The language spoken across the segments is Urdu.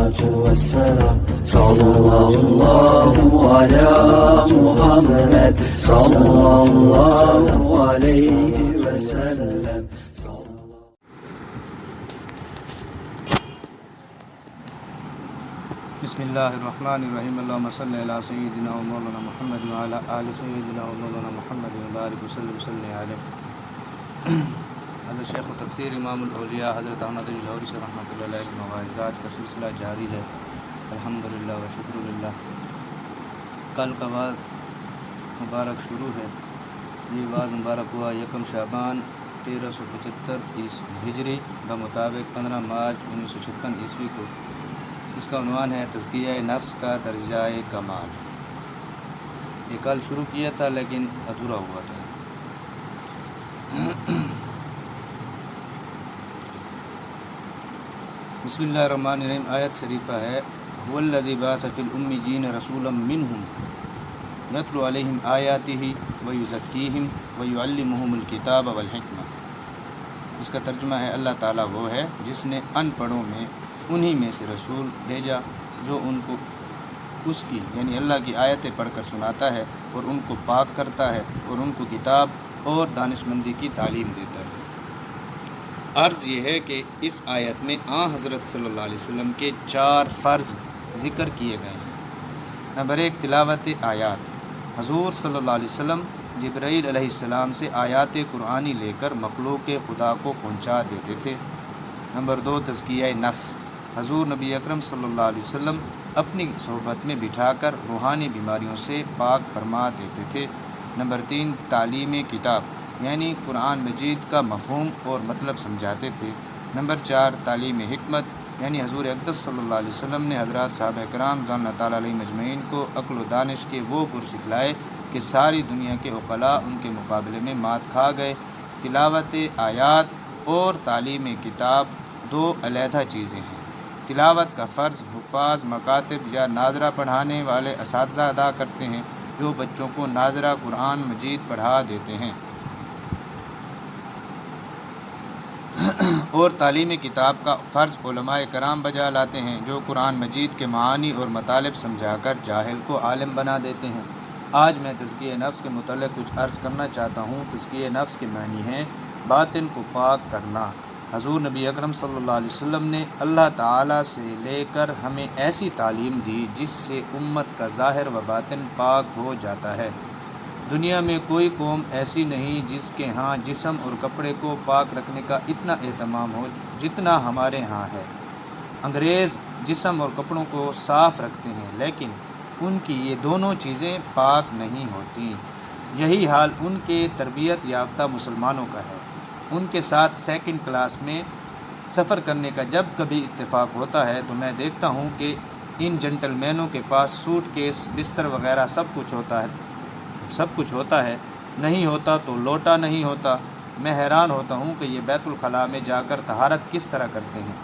الصلاة والسلام صلى الله على محمد صلى الله عليه وسلم. بسم اللہ الرحمن الرحیم. اللہم صلی علی سیدنا و مولانا محمد وعلی آل سیدنا و مولانا محمد وبارک وسلم علیہ. حضرت شیخ و تفسیر امام الاولیاء حضرت احمد لاہوری سے رحمۃ اللہ علیہ کے مواعظات کا سلسلہ جاری ہے. الحمدللہ و شکر للہ. کل کا بعد مبارک شروع ہے. یہ واز مبارک ہوا 1 شعبان 1375 ہجری بمطابق 15 مارچ 1956 عیسوی کو. اس کا عنوان ہے تزکیہ نفس کا درجہ کمال. یہ کل شروع کیا تھا لیکن ادھورا ہوا تھا. بسم اللہ الرحمن الرحیم. آیت شریفہ ہے هو الذی بعث فی الامیین رسولا منہم یتلو علیہم آیاتہ ویزکیہم ویعلمہم الکتاب والحکمہ. اس کا ترجمہ ہے اللہ تعالیٰ وہ ہے جس نے ان پڑھوں میں انہی میں سے رسول بھیجا جو ان کو اس کی یعنی اللہ کی آیتیں پڑھ کر سناتا ہے اور ان کو پاک کرتا ہے اور ان کو کتاب اور دانشمندی کی تعلیم دیتا ہے. عرض یہ ہے کہ اس آیت میں حضرت صلی اللہ علیہ وسلم کے 4 فرض ذکر کیے گئے ہیں. نمبر 1 تلاوت آیات. حضور صلی اللہ علیہ وسلم جبرائیل علیہ السلام سے آیات قرآنی لے کر مخلوق خدا کو پہنچا دیتے تھے. نمبر 2 تزکیہ نفس. حضور نبی اکرم صلی اللہ علیہ وسلم اپنی صحبت میں بٹھا کر روحانی بیماریوں سے پاک فرما دیتے تھے. نمبر 3 تعلیم کتاب یعنی قرآن مجید کا مفہوم اور مطلب سمجھاتے تھے. نمبر 4 تعلیم حکمت یعنی حضور اقدس صلی اللہ علیہ وسلم نے حضرات صحابہ کرام رضوان اللہ تعالیٰ علیہ مجمعین کو عقل و دانش کے وہ گر سکھلائے کہ ساری دنیا کے عقلاء ان کے مقابلے میں مات کھا گئے. تلاوت آیات اور تعلیم کتاب 2 علیحدہ چیزیں ہیں. تلاوت کا فرض حفاظ مکاتب یا ناظرہ پڑھانے والے اساتذہ ادا کرتے ہیں جو بچوں کو ناظرہ قرآن مجید پڑھا دیتے ہیں. اور تعلیم کتاب کا فرض علماء کرام بجا لاتے ہیں جو قرآن مجید کے معانی اور مطالب سمجھا کر جاہل کو عالم بنا دیتے ہیں. آج میں تزکیہ نفس کے متعلق کچھ عرض کرنا چاہتا ہوں. تزکیہ نفس کے معنی ہیں باطن کو پاک کرنا. حضور نبی اکرم صلی اللہ علیہ وسلم نے اللہ تعالیٰ سے لے کر ہمیں ایسی تعلیم دی جس سے امت کا ظاہر و باطن پاک ہو جاتا ہے. دنیا میں کوئی قوم ایسی نہیں جس کے ہاں جسم اور کپڑے کو پاک رکھنے کا اتنا اہتمام ہو جتنا ہمارے ہاں ہے. انگریز جسم اور کپڑوں کو صاف رکھتے ہیں لیکن ان کی یہ دونوں چیزیں پاک نہیں ہوتی. یہی حال ان کے تربیت یافتہ مسلمانوں کا ہے. ان کے ساتھ 2nd کلاس میں سفر کرنے کا جب کبھی اتفاق ہوتا ہے تو میں دیکھتا ہوں کہ ان جنٹل مینوں کے پاس سوٹ کیس بستر وغیرہ سب کچھ ہوتا ہے. نہیں ہوتا تو لوٹا نہیں ہوتا. میں حیران ہوتا ہوں کہ یہ بیت الخلاء میں جا کر طہارت کس طرح کرتے ہیں.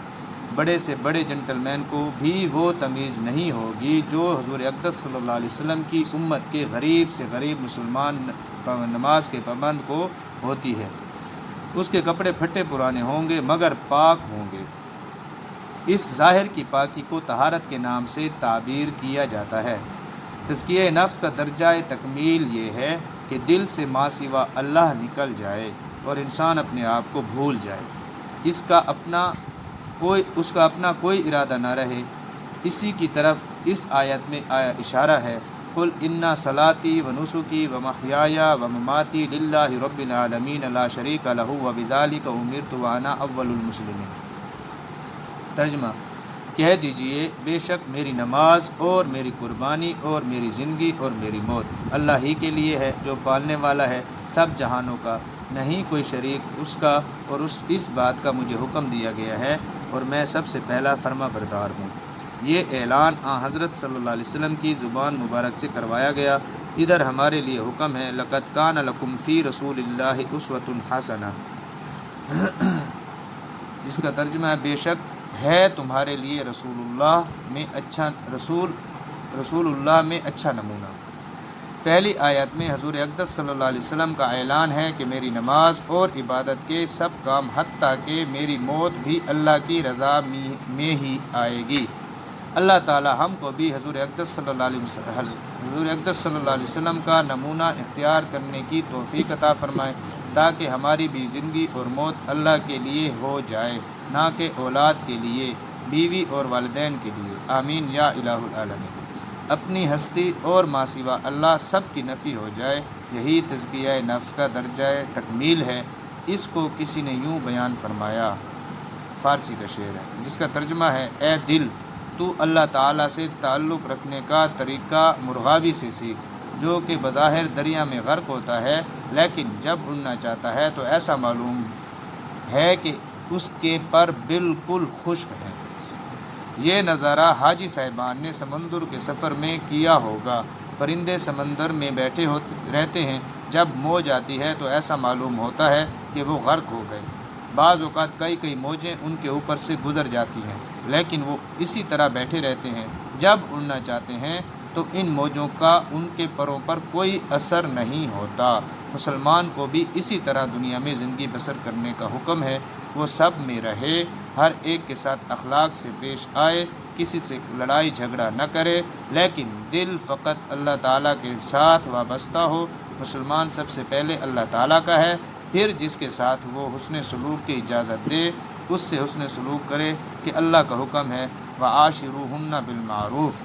بڑے سے بڑے جنٹل مین کو بھی وہ تمیز نہیں ہوگی جو حضور اقدس صلی اللہ علیہ وسلم کی امت کے غریب سے غریب مسلمان نماز کے پابند کو ہوتی ہے. اس کے کپڑے پھٹے پرانے ہوں گے مگر پاک ہوں گے. اس ظاہر کی پاکی کو طہارت کے نام سے تعبیر کیا جاتا ہے. تزکیہ نفس کا درجہ تکمیل یہ ہے کہ دل سے ما سوا اللہ نکل جائے اور انسان اپنے آپ کو بھول جائے. اس کا اپنا کوئی ارادہ نہ رہے. اسی کی طرف اس آیت میں اشارہ ہے. قل ان صلاتی و نسکی و محیای و مماتی للہ رب العالمین لا شریک لہ وبذالک امرت وانا اول المسلمین. ترجمہ کہہ دیجئے بے شک میری نماز اور میری قربانی اور میری زندگی اور میری موت اللہ ہی کے لیے ہے جو پالنے والا ہے سب جہانوں کا. نہیں کوئی شریک اس کا اور اس بات کا مجھے حکم دیا گیا ہے اور میں سب سے پہلا فرما بردار ہوں. یہ اعلان حضرت صلی اللہ علیہ وسلم کی زبان مبارک سے کروایا گیا. ادھر ہمارے لیے حکم ہے لقد کان لکم فی رسول اللہ اسوۃ حسنہ جس کا ترجمہ ہے بے شک ہے تمہارے لیے رسول اللہ میں اچھا نمونہ. پہلی آیت میں حضور اقدس صلی اللہ علیہ وسلم کا اعلان ہے کہ میری نماز اور عبادت کے سب کام حتیٰ کہ میری موت بھی اللہ کی رضا میں ہی آئے گی. اللہ تعالی ہم کو بھی حضور اقدس صلی اللہ علیہ وسلم کا نمونہ اختیار کرنے کی توفیق عطا فرمائے، تاکہ ہماری بھی زندگی اور موت اللہ کے لیے ہو جائے، نہ کہ اولاد کے لیے، بیوی اور والدین کے لیے۔ آمین یا الہ العالمین۔ اپنی ہستی اور ما سوا اللہ سب کی نفی ہو جائے، یہی تزکیہ نفس کا درجہ تکمیل ہے۔ اس کو کسی نے یوں بیان فرمایا، فارسی کا شعر ہے جس کا ترجمہ ہے: اے دل، تو اللہ تعالیٰ سے تعلق رکھنے کا طریقہ مرغابی سے سیکھ، جو کہ بظاہر دریا میں غرق ہوتا ہے، لیکن جب اڑنا چاہتا ہے تو ایسا معلوم ہے کہ اس کے پر بالکل خشک ہے۔ یہ نظارہ حاجی صاحبان نے سمندر کے سفر میں کیا ہوگا۔ پرندے سمندر میں بیٹھے رہتے ہیں، جب موج آتی ہے تو ایسا معلوم ہوتا ہے کہ وہ غرق ہو گئے۔ بعض اوقات کئی موجیں ان کے اوپر سے گزر جاتی ہیں، لیکن وہ اسی طرح بیٹھے رہتے ہیں۔ جب اڑنا چاہتے ہیں تو ان موجوں کا ان کے پروں پر کوئی اثر نہیں ہوتا۔ مسلمان کو بھی اسی طرح دنیا میں زندگی بسر کرنے کا حکم ہے۔ وہ سب میں رہے، ہر ایک کے ساتھ اخلاق سے پیش آئے، کسی سے لڑائی جھگڑا نہ کرے، لیکن دل فقط اللہ تعالیٰ کے ساتھ وابستہ ہو۔ مسلمان سب سے پہلے اللہ تعالیٰ کا ہے، پھر جس کے ساتھ وہ حسن سلوک کی اجازت دے اس سے حسن سلوک کرے، کہ اللہ کا حکم ہے وَعَاشِرُوهُنَّ بِالْمَعْرُوفِ۔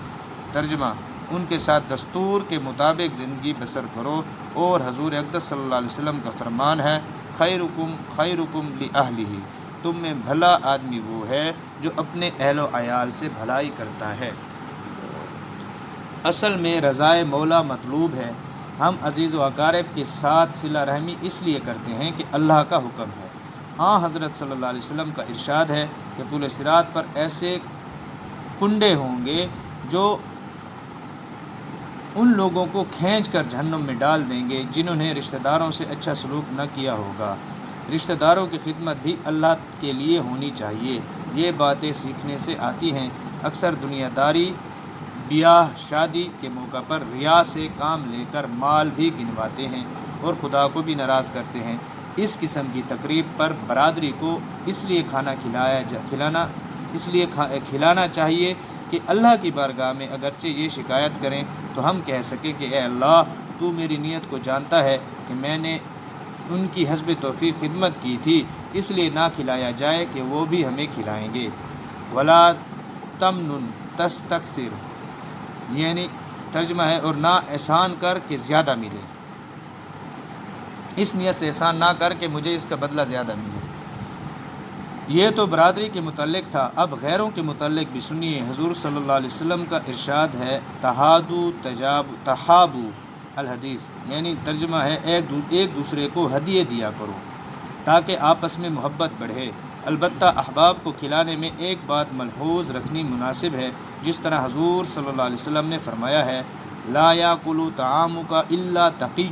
ترجمہ: ان کے ساتھ دستور کے مطابق زندگی بسر کرو، اور حضور اقدس صلی اللہ علیہ وسلم کا فرمان ہے: خیرکم خیرکم لأہلہ۔ تم میں بھلا آدمی وہ ہے جو اپنے اہل و عیال سے بھلائی کرتا ہے۔ اصل میں رضائے مولا مطلوب ہے۔ ہم عزیز و اقارب کے ساتھ صلہ رحمی اس لیے کرتے ہیں کہ اللہ کا حکم ہے۔ حضرت صلی اللہ علیہ وسلم کا ارشاد ہے کہ پل صراط پر ایسے کنڈے ہوں گے جو ان لوگوں کو کھینچ کر جہنم میں ڈال دیں گے جنہوں نے رشتہ داروں سے اچھا سلوک نہ کیا ہوگا۔ رشتہ داروں کی خدمت بھی اللہ کے لیے ہونی چاہیے۔ یہ باتیں سیکھنے سے آتی ہیں۔ اکثر دنیا داری بیاہ شادی کے موقع پر ریا سے کام لے کر مال بھی گنواتے ہیں اور خدا کو بھی ناراض کرتے ہیں۔ اس قسم کی تقریب پر برادری کو اس لیے کھلانا چاہیے کہ اللہ کی بارگاہ میں اگرچہ یہ شکایت کریں تو ہم کہہ سکیں کہ اے اللہ، تو میری نیت کو جانتا ہے کہ میں نے ان کی حسب توفیق خدمت کی تھی، اس لیے نہ کھلایا جائے کہ وہ بھی ہمیں کھلائیں گے۔ ولا تمنن تستکثر، یعنی ترجمہ ہے اور نہ احسان کر کے زیادہ ملے، اس نیت سے احسان نہ کر کے مجھے اس کا بدلہ زیادہ ملے۔ یہ تو برادری کے متعلق تھا، اب غیروں کے متعلق بھی سنیے۔ حضور صلی اللہ علیہ وسلم کا ارشاد ہے: تحابو الحدیث، یعنی ترجمہ ہے ایک دوسرے کو ہدیے دیا کرو تاکہ آپس میں محبت بڑھے۔ البتہ احباب کو کھلانے میں ایک بات ملحوظ رکھنی مناسب ہے، جس طرح حضور صلی اللہ علیہ وسلم نے فرمایا ہے: لا یاکل طعامک الا تقی،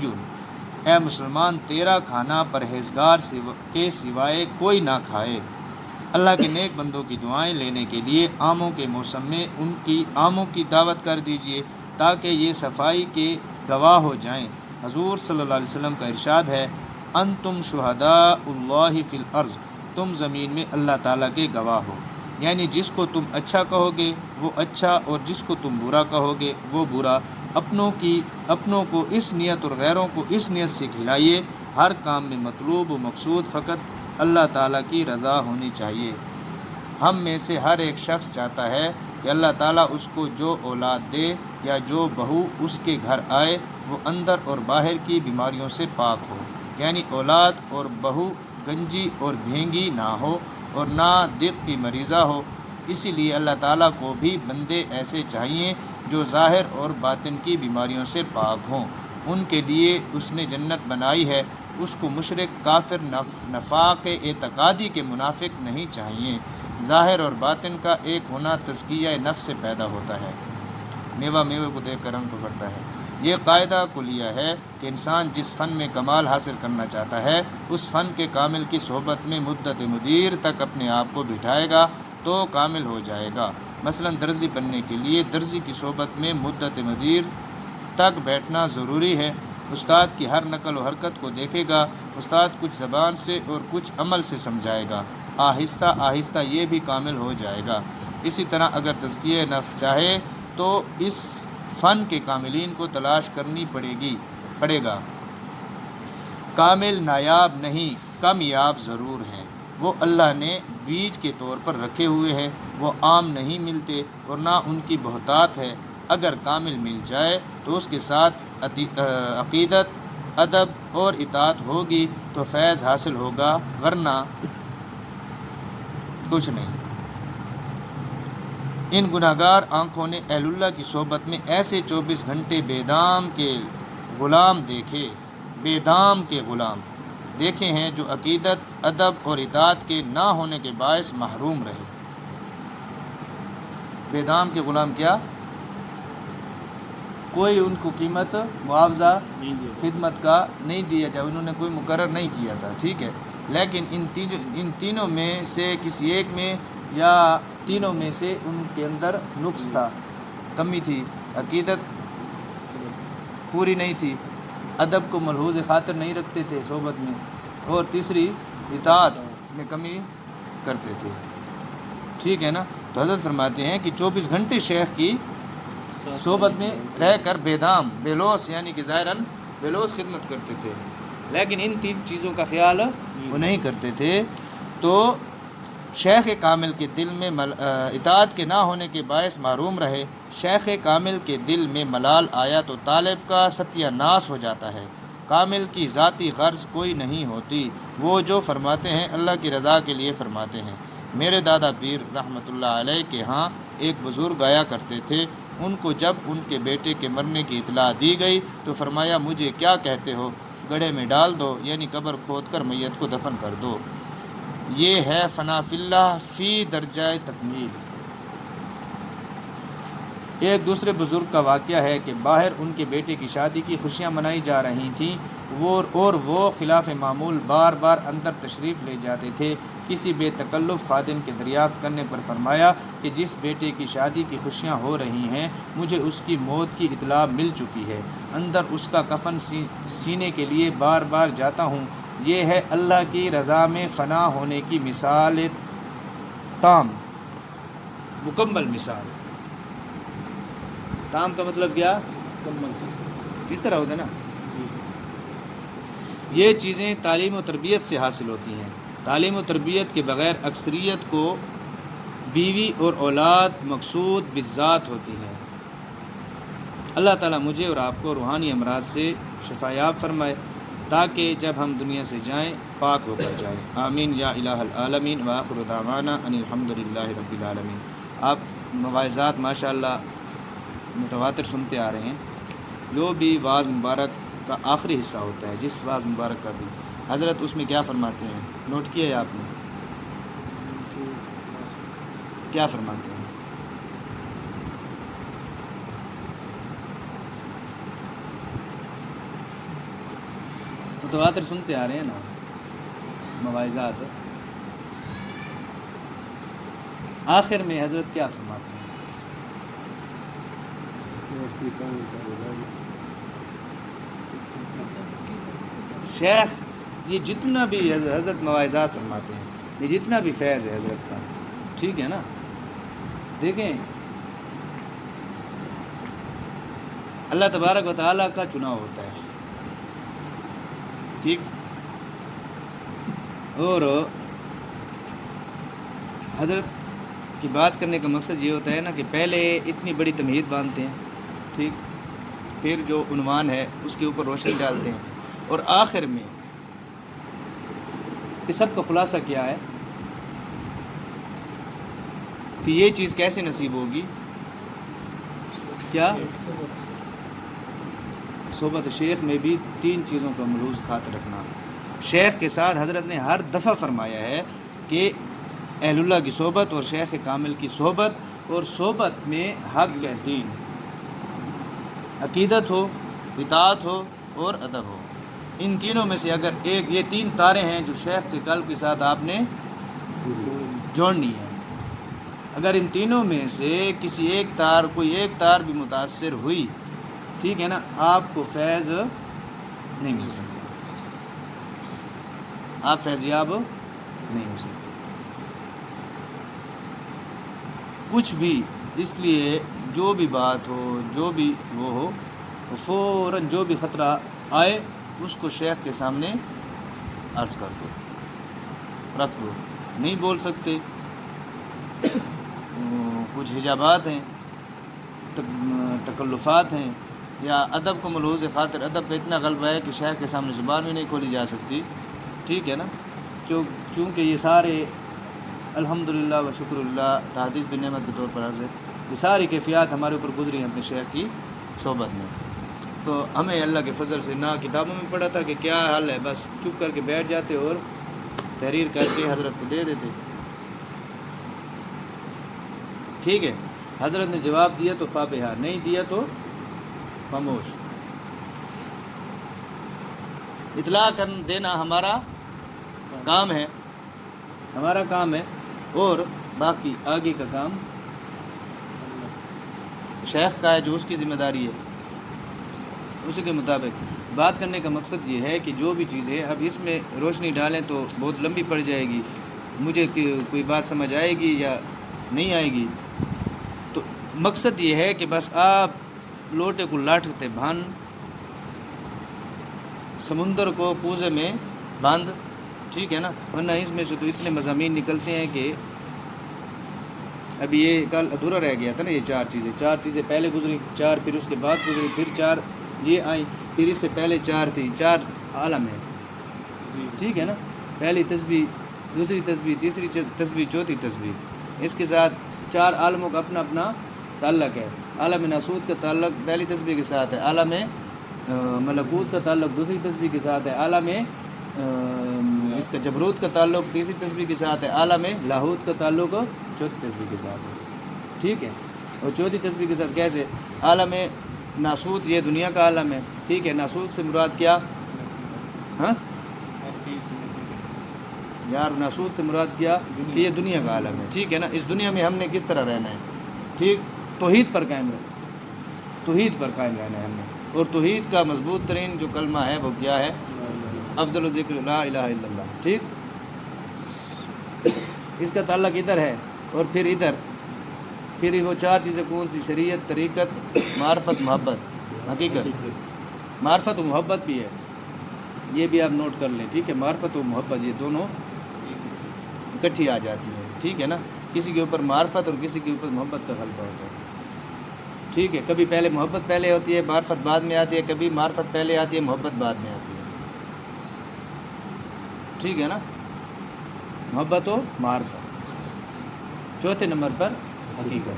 اے مسلمان تیرا کھانا پرہیزگار کے سوائے کوئی نہ کھائے۔ اللہ کے نیک بندوں کی دعائیں لینے کے لیے آموں کے موسم میں ان کی آموں کی دعوت کر دیجیے تاکہ یہ صفائی کے گواہ ہو جائیں۔ حضور صلی اللہ علیہ وسلم کا ارشاد ہے: انتم شہداء اللہ فی الارض، تم زمین میں اللہ تعالیٰ کے گواہ ہو، یعنی جس کو تم اچھا کہو گے وہ اچھا، اور جس کو تم برا کہو گے وہ برا۔ اپنوں کو اس نیت اور غیروں کو اس نیت سے کھلائیے۔ ہر کام میں مطلوب و مقصود فقط اللہ تعالیٰ کی رضا ہونی چاہیے۔ ہم میں سے ہر ایک شخص چاہتا ہے کہ اللہ تعالیٰ اس کو جو اولاد دے یا جو بہو اس کے گھر آئے وہ اندر اور باہر کی بیماریوں سے پاک ہو، یعنی اولاد اور بہو گنجی اور بھینگی نہ ہو اور نہ دق کی مریضہ ہو۔ اسی لیے اللہ تعالیٰ کو بھی بندے ایسے چاہیے جو ظاہر اور باطن کی بیماریوں سے پاک ہوں۔ ان کے لیے اس نے جنت بنائی ہے۔ اس کو مشرک، کافر، نفاق اعتقادی کے منافق نہیں چاہیے۔ ظاہر اور باطن کا ایک ہونا تزکیہ نفس سے پیدا ہوتا ہے۔ میوہ میوے کو دیکھ کر رنگ پکڑتا ہے۔ یہ قاعدہ کلیہ ہے کہ انسان جس فن میں کمال حاصل کرنا چاہتا ہے، اس فن کے کامل کی صحبت میں مدت مدیر تک اپنے آپ کو بٹھائے گا تو کامل ہو جائے گا۔ مثلا درزی بننے کے لیے درزی کی صحبت میں مدت مدیر تک بیٹھنا ضروری ہے۔ استاد کی ہر نقل و حرکت کو دیکھے گا۔ استاد کچھ زبان سے اور کچھ عمل سے سمجھائے گا۔ آہستہ آہستہ یہ بھی کامل ہو جائے گا۔ اسی طرح اگر تزکیہ نفس چاہے تو اس فن کے کاملین کو تلاش کرنی پڑے گا۔ کامل نایاب نہیں، کامیاب ضرور ہیں۔ وہ اللہ نے بیج کے طور پر رکھے ہوئے ہیں، وہ عام نہیں ملتے اور نہ ان کی بہتات ہے۔ اگر کامل مل جائے تو اس کے ساتھ عقیدت، ادب اور اطاعت ہوگی تو فیض حاصل ہوگا، ورنہ کچھ نہیں۔ ان گناہگار آنکھوں نے اہل اللہ کی صحبت میں ایسے 24 گھنٹے بےدام کے غلام دیکھے ہیں جو عقیدت، ادب اور اطاعت کے نہ ہونے کے باعث محروم رہے۔ بےدام کے غلام کیا؟ کوئی ان کو قیمت، معاوضہ، خدمت کا نہیں دیا جائے، انہوں نے کوئی مقرر نہیں کیا تھا، ٹھیک ہے۔ لیکن ان تینوں میں سے کسی ایک میں یا تینوں میں سے ان کے اندر نقص تھا، کمی تھی، عقیدت پوری نہیں تھی، ادب کو ملحوظ خاطر نہیں رکھتے تھے صحبت میں، اور تیسری اطاعت میں کمی کرتے تھے، ٹھیک ہے نا۔ تو حضرت فرماتے ہیں کہ 24 گھنٹے شیخ کی صحبت میں رہ کر بےدام، بےلوث یعنی کہ ظاہراً بےلوث خدمت کرتے تھے، لیکن ان تین چیزوں کا خیال وہ نہیں کرتے تھے۔ تو شیخ کامل کے دل میں اطاعت کے نہ ہونے کے باعث محروم رہے۔ شیخ کامل کے دل میں ملال آیا تو طالب کا ستیہ ناس ہو جاتا ہے۔ کامل کی ذاتی غرض کوئی نہیں ہوتی، وہ جو فرماتے ہیں اللہ کی رضا کے لیے فرماتے ہیں۔ میرے دادا پیر رحمۃ اللہ علیہ کے ہاں ایک بزرگ آیا کرتے تھے، ان کو جب ان کے بیٹے کے مرنے کی اطلاع دی گئی تو فرمایا مجھے کیا کہتے ہو، گڑھے میں ڈال دو، یعنی قبر کھود کر میت کو دفن کر دو۔ یہ ہے فنا فی اللہ فی درجہ تکمیل۔ ایک دوسرے بزرگ کا واقعہ ہے کہ باہر ان کے بیٹے کی شادی کی خوشیاں منائی جا رہی تھیں، وہ خلاف معمول بار بار اندر تشریف لے جاتے تھے۔ کسی بے تکلف خادم کے دریافت کرنے پر فرمایا کہ جس بیٹے کی شادی کی خوشیاں ہو رہی ہیں مجھے اس کی موت کی اطلاع مل چکی ہے، اندر اس کا کفن سینے کے لیے بار بار جاتا ہوں۔ یہ ہے اللہ کی رضا میں فنا ہونے کی مثال تام، مکمل مثال۔ تام کا مطلب کیا؟ اس طرح ہوتا ہے نا۔ یہ چیزیں تعلیم و تربیت سے حاصل ہوتی ہیں۔ تعلیم و تربیت کے بغیر اکثریت کو بیوی اور اولاد مقصود بالذات ہوتی ہے۔ اللہ تعالیٰ مجھے اور آپ کو روحانی امراض سے شفا یاب فرمائے تاکہ جب ہم دنیا سے جائیں پاک ہو کر جائیں۔ آمین یا الہ العالمین وآخر دعوانا ان الحمدللہ رب العالمین۔ آپ مواعظات ماشاءاللہ متواتر سنتے آ رہے ہیں۔ جو بھی واعظ مبارک کا آخری حصہ ہوتا ہے، جس واعظ مبارک کا بھی، حضرت اس میں کیا فرماتے ہیں؟ نوٹ کیا ہے آپ نے؟ کیا فرماتے ہیں؟ متواتر سنتے آ رہے ہیں نا مواعظات، آخر میں حضرت کیا فرماتے ہیں؟ شیخ یہ جتنا بھی حضرت مواعظات فرماتے ہیں، یہ جتنا بھی فیض ہے حضرت کا، ٹھیک ہے نا، دیکھیں اللہ تبارک و تعالیٰ کا چناؤ ہوتا ہے، ٹھیک، اور حضرت کی بات کرنے کا مقصد یہ ہوتا ہے نا کہ پہلے اتنی بڑی تمہید باندھتے ہیں، ٹھیک، پھر جو عنوان ہے اس کے اوپر روشنی ڈالتے ہیں، اور آخر میں کہ سب کا خلاصہ کیا ہے کہ یہ چیز کیسے نصیب ہوگی؟ کیا؟ صحبت شیخ میں بھی 3 چیزوں کا ملحوظ خاطر رکھنا۔ شیخ کے ساتھ حضرت نے ہر دفعہ فرمایا ہے کہ اہل اللہ کی صحبت اور شیخ کامل کی صحبت، اور صحبت میں حق کے 3، عقیدت ہو، اطاعت ہو اور ادب ہو۔ ان تینوں میں سے اگر ایک، یہ 3 تاریں ہیں جو شیخ کے قلب کے ساتھ آپ نے جوڑنی ہے، اگر ان تینوں میں سے کسی کوئی ایک تار بھی متاثر ہوئی، ٹھیک ہے نا، آپ کو فیض نہیں مل سکتا، آپ فیضیاب نہیں ہو سکتے۔ کچھ بھی، اس لیے جو بھی بات ہو، جو بھی وہ ہو، فوراً جو بھی خطرہ آئے اس کو شیخ کے سامنے عرض کر دو، رکھ دو۔ نہیں بول سکتے، کچھ حجابات ہیں، تکلفات ہیں، یا ادب کو ملحوظ خاطر ادب کا اتنا غلبہ ہے کہ شیخ کے سامنے زبان بھی نہیں کھولی جا سکتی، ٹھیک ہے نا، چونکہ یہ سارے الحمدللہ و شکر اللہ تحدیث بن نعمت کے طور پر عرض ہے، یہ ساری کیفیات ہمارے اوپر گزری ہیں اپنے شیخ کی صحبت میں۔ تو ہمیں اللہ کے فضل سے نہ کتابوں میں پڑھا تھا کہ کیا حل ہے، بس چپ کر کے بیٹھ جاتے اور تحریر کر کے حضرت کو دے دیتے، ٹھیک ہے۔ حضرت نے جواب دیا تو فابہا، نہیں دیا تو خاموش۔ اطلاع کر دینا ہمارا کام ہے، ہمارا کام ہے، اور باقی آگے کا کام شیخ کا ہے جو اس کی ذمہ داری ہے، اسی کے مطابق بات کرنے کا مقصد یہ ہے کہ جو بھی چیز ہے، اب اس میں روشنی ڈالیں تو بہت لمبی پڑ جائے گی، مجھے کوئی بات سمجھ آئے گی یا نہیں آئے گی۔ تو مقصد یہ ہے کہ بس آپ لوٹے کو لاٹھتے بھان، سمندر کو کوزے میں باندھ، ٹھیک ہے نا، ورنہ اس میں سے تو اتنے مضامین نکلتے ہیں کہ ابھی یہ کل ادھورا رہ گیا تھا نا، یہ چار چیزیں پہلے گزری، چار پھر اس کے بعد گزری، پھر چار یہ آئیں، پھر اس سے پہلے چار تھی، چار عالم ہے، ٹھیک ہے نا، پہلی تسبیح، دوسری تسبیح، تیسری تسبیح، چوتھی تسبیح، اس کے ساتھ چار عالموں کا اپنا اپنا تعلق ہے۔ عالم ناسوت کا تعلق پہلی تسبیح کے ساتھ ہے، عالم ملکوت کا تعلق دوسری تسبیح کے ساتھ ہے، عالم اس کا جبروت کا تعلق تیسری تسبیح کے ساتھ ہے، عالم لاہوت کا تعلق چوتھی تسبیح کے ساتھ ہے، ٹھیک ہے۔ اور چوتھی تسبیح کے ساتھ کیسے؟ عالم ناسوت یہ دنیا کا عالم ہے، ٹھیک ہے، ناسوت سے مراد کیا؟ ہاں یار، ناسوت سے مراد کیا کہ یہ دنیا کا عالم ہے، ٹھیک ہے نا، اس دنیا میں ہم نے کس طرح رہنا ہے، ٹھیک، توحید پر قائم رہنا ہے ہم نے، اور توحید کا مضبوط ترین جو کلمہ ہے وہ کیا ہے؟ افضل الذکر لا الہ الا اللہ، ٹھیک، اس کا تعلق ادھر ہے، اور پھر ادھر، پھر وہ چار چیزیں کون سی؟ شریعت، طریقت، معرفت، محبت، حقیقت۔ معرفت و محبت بھی ہے، یہ بھی آپ نوٹ کر لیں، ٹھیک ہے، معرفت و محبت یہ دونوں اکٹھی آ جاتی ہیں، ٹھیک ہے نا، کسی کے اوپر معرفت اور کسی کے اوپر محبت کا غلبہ ہوتا ہے، ٹھیک ہے، کبھی پہلے محبت پہلے ہوتی ہے، معرفت بعد میں آتی ہے، کبھی معرفت پہلے آتی ہے، محبت بعد میں آتی ہے، ٹھیک ہے نا، محبت و معرفت۔ چوتھے نمبر پر حقیقت ہے،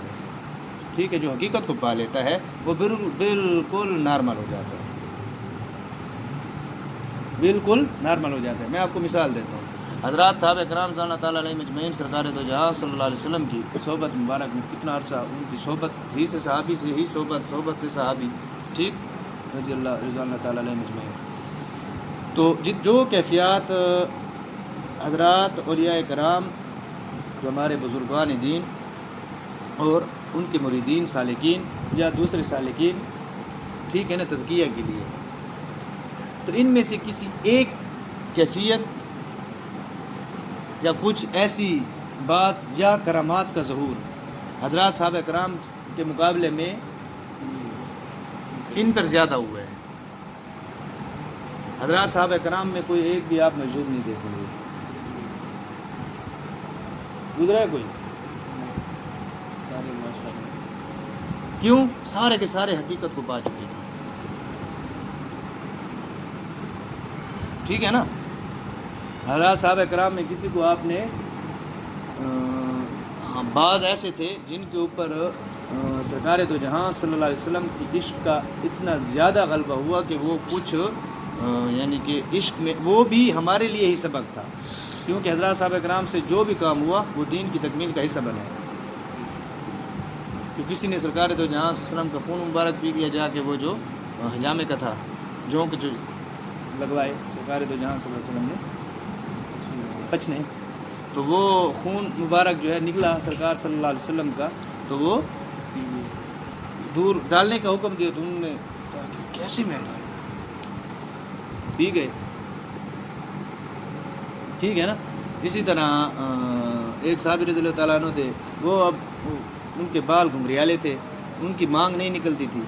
ٹھیک ہے، جو حقیقت کو پا لیتا ہے وہ بالکل نارمل ہو جاتا ہے، بالکل نارمل ہو جاتا ہے۔ میں آپ کو مثال دیتا ہوں، حضرات صحابہ کرام صلی اللہ تعالیٰ علیہ مجمعین، سرکار دو جہاں صلی اللہ علیہ وسلم کی صحبت مبارک میں کتنا عرصہ ان کی صحبت ہی سے صحابی سے ہی صحبت سے صحابی، ٹھیک، رضی اللہ تعالیٰ علیہ مجمعین۔ تو جو کیفیات حضرات اولیاء کرام جو ہمارے بزرگان دین اور ان کے مریدین سالکین یا دوسرے سالکین، ٹھیک ہے نا، تزکیہ کے لیے، تو ان میں سے کسی ایک کیفیت یا کچھ ایسی بات یا کرامات کا ظہور حضرات صحابہ کرام کے مقابلے میں ان پر زیادہ ہوا ہے۔ حضرات صحابہ کرام میں کوئی ایک بھی آپ موجود نہیں دیکھیں گے، گزرا ہے کوئی؟ کیوں؟ سارے کے سارے حقیقت کو پا چکے تھے، ٹھیک ہے نا۔ حضرات صحابہ کرام میں کسی کو آپ نے بعض ایسے تھے جن کے اوپر سرکار دو جہاں صلی اللہ علیہ وسلم کی عشق کا اتنا زیادہ غلبہ ہوا کہ وہ کچھ یعنی کہ عشق میں وہ بھی ہمارے لیے ہی سبق تھا، کیونکہ حضرات صحابہ کرام سے جو بھی کام ہوا وہ دین کی تکمیل کا حصہ بنا ہے، کہ کسی نے سرکار دو جہاں صلی اللہ علیہ وسلم کا خون مبارک پی لیا جا کے، وہ جو حجامے کا تھا، جونک جو لگوائے سرکار دو جہاں صلی اللہ علیہ وسلم نے پچنے، تو وہ خون مبارک جو ہے نکلا سرکار صلی اللہ علیہ وسلم کا، تو وہ دور ڈالنے کا حکم دیا، تو انہوں نے کہا کہ کیسے میں ڈالوں، پی گئے، ٹھیک ہے نا۔ اسی طرح ایک صحابی رضی اللہ تعالیٰ عنہ تھے، وہ اب ان کے بال گھنگریالے تھے، ان کی مانگ نہیں نکلتی تھی.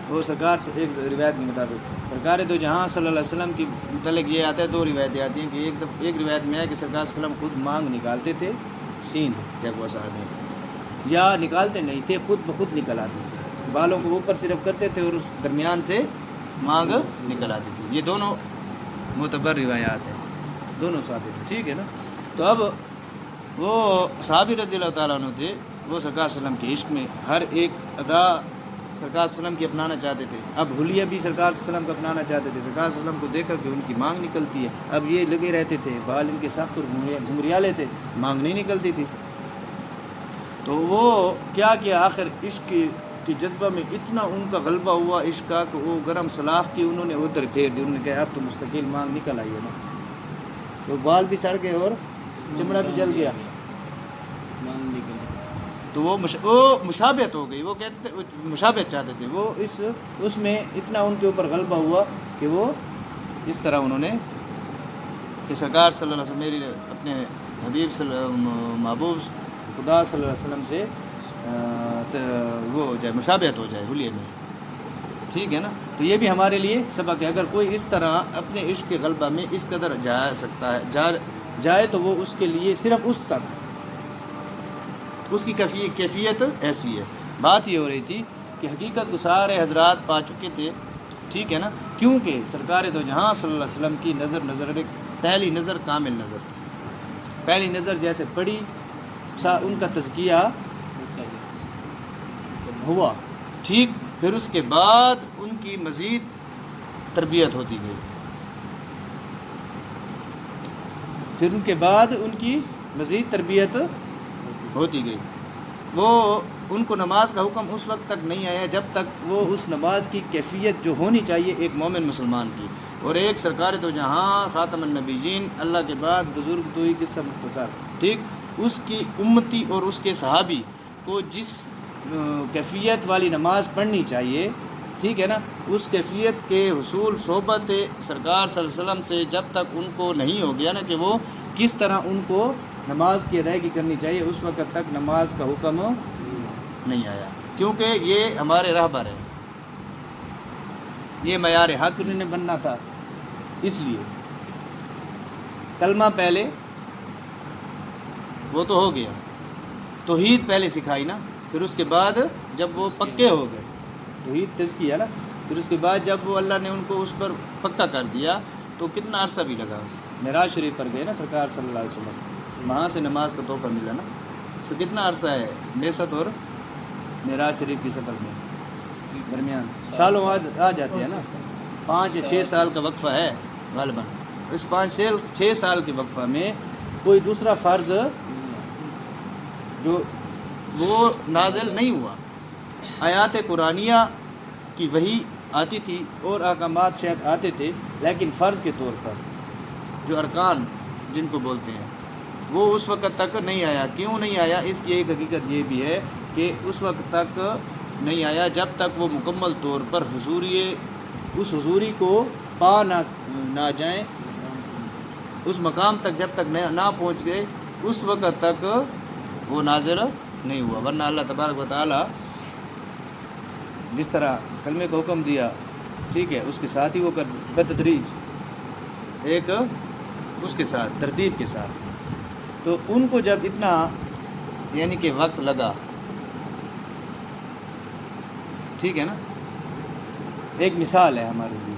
وہ سرکار سے ایک روایت کے مطابق سرکار دو جہاں صلی اللہ علیہ وسلم کی متعلق یہ آتا ہے، دو روایتیں آتی ہیں کہ ایک روایت میں ہے کہ سرکار صلی اللہ علیہ وسلم خود مانگ نکالتے تھے، سیندھ کیا وہ ساتھ ہیں، یا نکالتے نہیں تھے، خود بخود نکل آتی تھی، بالوں کو اوپر صرف کرتے تھے اور اس درمیان سے مانگ نکل آتی تھی. یہ دونوں معتبر روایات ہیں، دونوں ثابت ہیں. ٹھیک ہے نا. تو اب وہ صحابی رضی اللہ تعالیٰ عنہ تھے، وہ سرکار صلی اللہ علیہ وسلم کے عشق میں ہر ایک ادا سرکار صلی اللہ علیہ وسلم کی اپنانا چاہتے تھے. اب حلیہ بھی سرکار صلی اللہ علیہ وسلم کو اپنانا چاہتے تھے. سرکار صلی اللہ علیہ وسلم کو دیکھ کر کے ان کی مانگ نکلتی ہے. اب یہ لگے رہتے تھے، بال ان کے سخت اور گھنگریالے تھے، مانگ نہیں نکلتی تھی. تو وہ کیا آخر عشق کی جذبہ میں اتنا ان کا غلبہ ہوا عشق کا کہ وہ گرم سلاخ کی انہوں نے ادھر پھیر دی. انہوں نے کہا اب تو مستقل مانگ نکل آئی ہے نا. تو بال بھی سڑ گئے اور چمڑا بھی جل گیا. تو وہ مشابہت ہو گئی. وہ کہتے مشابہت چاہتے تھے. وہ اس میں اتنا ان کے اوپر غلبہ ہوا کہ وہ اس طرح انہوں نے کہ سرکار صلی اللہ علیہ وسلم میری اپنے حبیب محبوب خدا صلی اللہ علیہ وسلم سے وہ ہو جائے، مشابہت ہو جائے حلیے میں. ٹھیک ہے نا. تو یہ بھی ہمارے لیے سبق ہے. اگر کوئی اس طرح اپنے عشق کے غلبہ میں اس قدر جا سکتا ہے جائے تو وہ اس کے لیے صرف اس تک اس کی کیفیت ایسی ہے. بات یہ ہو رہی تھی کہ حقیقت کو سارے حضرات پا چکے تھے. ٹھیک ہے نا. کیونکہ سرکار دو جہاں صلی اللہ علیہ وسلم کی نظر پہلی نظر کامل نظر تھی. پہلی نظر جیسے پڑی ان کا تزکیہ ہوا. ٹھیک. پھر اس کے بعد ان کی مزید تربیت ہوتی گئی. پھر ان کے بعد ان کی مزید تربیت ہوتی گئی. وہ ان کو نماز کا حکم اس وقت تک نہیں آیا جب تک وہ اس نماز کی کیفیت جو ہونی چاہیے ایک مومن مسلمان کی، اور ایک سرکار دو جہاں خاتم النبیین اللہ کے بعد بزرگ تو ہی قصہ مختصر. ٹھیک. اس کی امتی اور اس کے صحابی کو جس کیفیت والی نماز پڑھنی چاہیے، ٹھیک ہے نا، اس کیفیت کے حصول صحبت سرکار صلی اللہ علیہ وسلم سے جب تک ان کو نہیں ہو گیا نا کہ وہ کس طرح ان کو نماز کی ادائیگی کرنی چاہیے، اس وقت تک نماز کا حکم نہیں آیا. کیونکہ یہ ہمارے راہبر ہیں، یہ معیار حق انہوں نے بننا تھا. اس لیے کلمہ پہلے وہ تو ہو گیا، توحید پہلے سکھائی نا. پھر اس کے بعد جب وہ پکے ہو گئے، توحید تزکیہ نا، پھر اس کے بعد جب وہ اللہ نے ان کو اس پر پکا کر دیا تو کتنا عرصہ بھی لگا. معراج شریف پر گئے نا سرکار صلی اللہ علیہ وسلم، وہاں سے نماز کا تحفہ ملا نا. تو کتنا عرصہ ہے بعثت اور معراج شریف کی سفر میں درمیان؟ سالوں آ جاتے ہیں نا. 5 یا 6 سال کا وقفہ ہے غالباً. اس 5-6 سال کے وقفہ میں کوئی دوسرا فرض جو وہ نازل نہیں ہوا. آیات قرآنیہ کی وحی آتی تھی اور احکامات شاید آتے تھے، لیکن فرض کے طور پر جو ارکان جن کو بولتے ہیں وہ اس وقت تک نہیں آیا. کیوں نہیں آیا؟ اس کی ایک حقیقت یہ بھی ہے کہ اس وقت تک نہیں آیا جب تک وہ مکمل طور پر اس حضوری کو پا نہ جائیں، اس مقام تک جب تک نہ پہنچ گئے اس وقت تک وہ نازل نہیں ہوا. ورنہ اللہ تبارک و تعالی جس طرح کلمے کا حکم دیا، ٹھیک ہے، اس کے ساتھ ہی وہ بتدریج ایک اس کے ساتھ ترتیب کے ساتھ. تو ان کو جب اتنا یعنی کہ وقت لگا، ٹھیک ہے نا، ایک مثال ہے ہمارے لیے،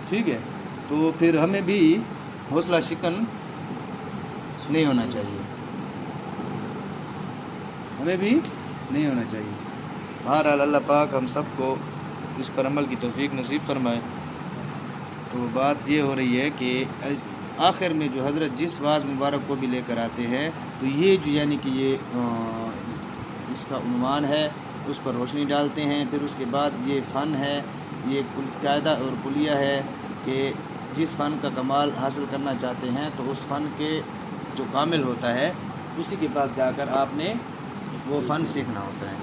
ٹھیک ہے. تو پھر ہمیں بھی حوصلہ شکن نہیں ہونا چاہیے، ہمیں بھی نہیں ہونا چاہیے. بہرحال اللہ پاک ہم سب کو اس پر عمل کی توفیق نصیب فرمائے. تو بات یہ ہو رہی ہے کہ آخر میں جو حضرت جس واعظ مبارک کو بھی لے کر آتے ہیں تو یہ جو یعنی کہ یہ اس کا عنوان ہے، اس پر روشنی ڈالتے ہیں. پھر اس کے بعد یہ فن ہے، یہ قاعدہ اور کلیہ ہے کہ جس فن کا کمال حاصل کرنا چاہتے ہیں تو اس فن کے جو کامل ہوتا ہے اسی کے پاس جا کر آپ نے وہ فن سیکھنا ہوتا ہے.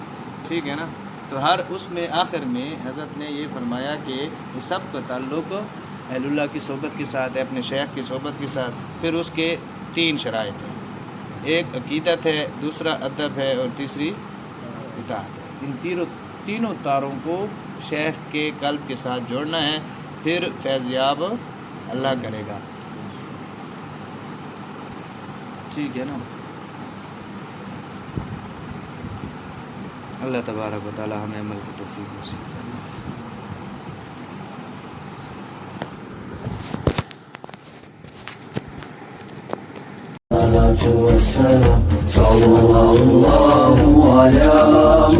ٹھیک ہے نا. تو ہر اس میں آخر میں حضرت نے یہ فرمایا کہ یہ سب کا تعلق اہل اللہ کی صحبت کے ساتھ ہے، اپنے شیخ کی صحبت کے ساتھ. پھر اس کے 3 شرائط ہیں. ایک عقیدت ہے، دوسرا ادب ہے اور تیسری اطاعت ہے۔ ان تینوں تاروں کو شیخ کے قلب کے ساتھ جوڑنا ہے، پھر فیضیاب اللہ کرے گا۔ ٹھیک ہے نا؟ اللہ تبارک و تعالی ہمیں عمل کی توفیق نصیب فرمائے۔ والسلام صلى الله على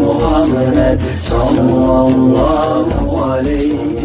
محمد صلى الله عليه